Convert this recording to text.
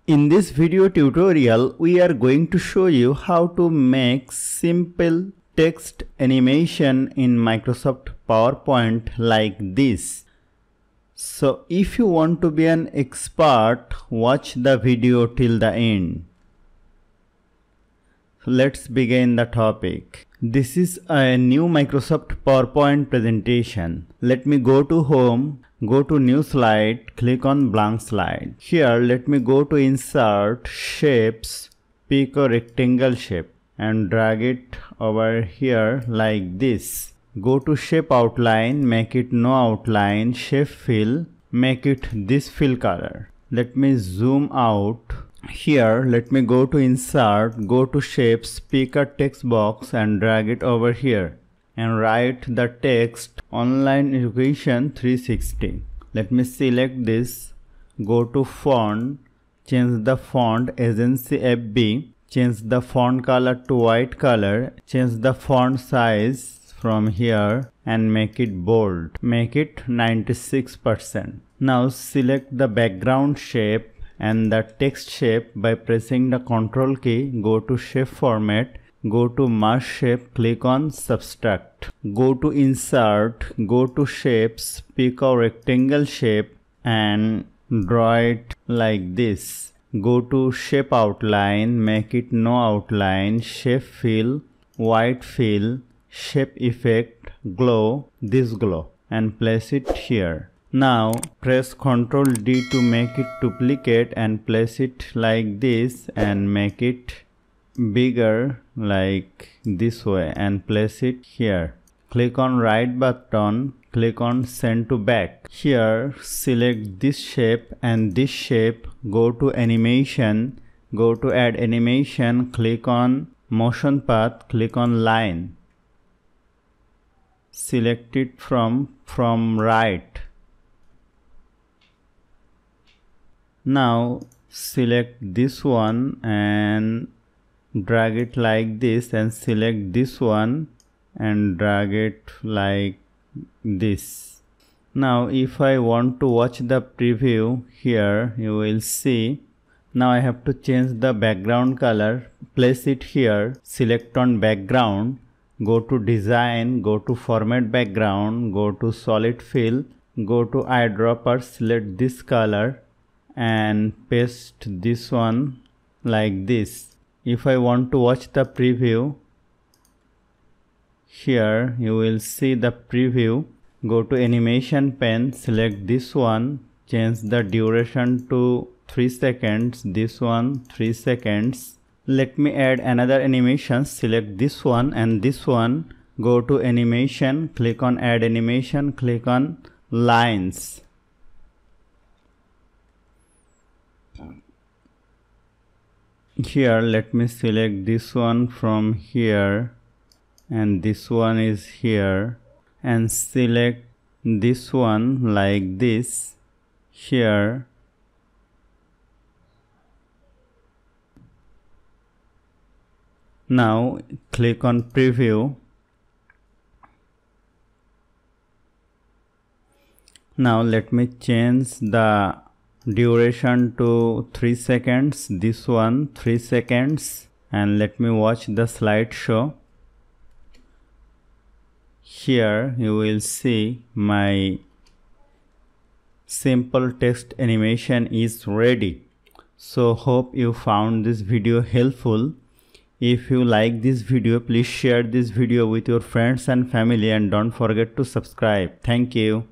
In this video tutorial, we are going to show you how to make simple text animation in Microsoft PowerPoint like this. So if you want to be an expert, watch the video till the end. Let's begin the topic. This is a new Microsoft PowerPoint presentation. Let me go to Home, go to New Slide, click on Blank Slide. Here let me go to Insert, Shapes, pick a rectangle shape and drag it over here like this. Go to Shape Outline, make it no outline, Shape Fill, make it this fill color. Let me zoom out. Here let me go to Insert, go to Shapes, pick a text box and drag it over here and write the text Online Education 360. Let me select this, go to Font, change the font Agency FB, change the font color to white color, change the font size from here and make it bold, make it 96%. Now select the background shape and the text shape by pressing the Ctrl key, go to Shape Format, go to Mask Shape, click on Subtract. Go to Insert, go to Shapes, pick a rectangle shape and draw it like this. Go to Shape Outline, make it no outline, Shape Fill, White Fill, Shape Effect, Glow, this glow and place it here. Now press Ctrl D to make it duplicate and place it like this and make it bigger like this way and place it here. Click on right button, click on Send to Back. Here select this shape and this shape, go to Animation, go to Add Animation, click on Motion Path, click on Line. Select it from right. Now select this one and drag it like this and select this one and drag it like this. Now if I want to watch the preview, here you will see. Now I have to change the background color, place it here, select on background, go to Design, go to Format Background, go to Solid Fill, go to Eyedropper, select this color and paste this one like this. If I want to watch the preview, here you will see the preview. Go to Animation Pane, select this one, change the duration to 3 seconds, this one 3 seconds. Let me add another animation, select this one and this one, go to Animation, click on Add Animation, click on Lines. Here let me select this one from here and this one is here and select this one like this here. Now click on Preview. Now let me change the duration to 3 seconds, this one 3 seconds and let me watch the slideshow. Here you will see my simple text animation is ready. So hope you found this video helpful. If you like this video, please share this video with your friends and family and don't forget to subscribe. Thank you.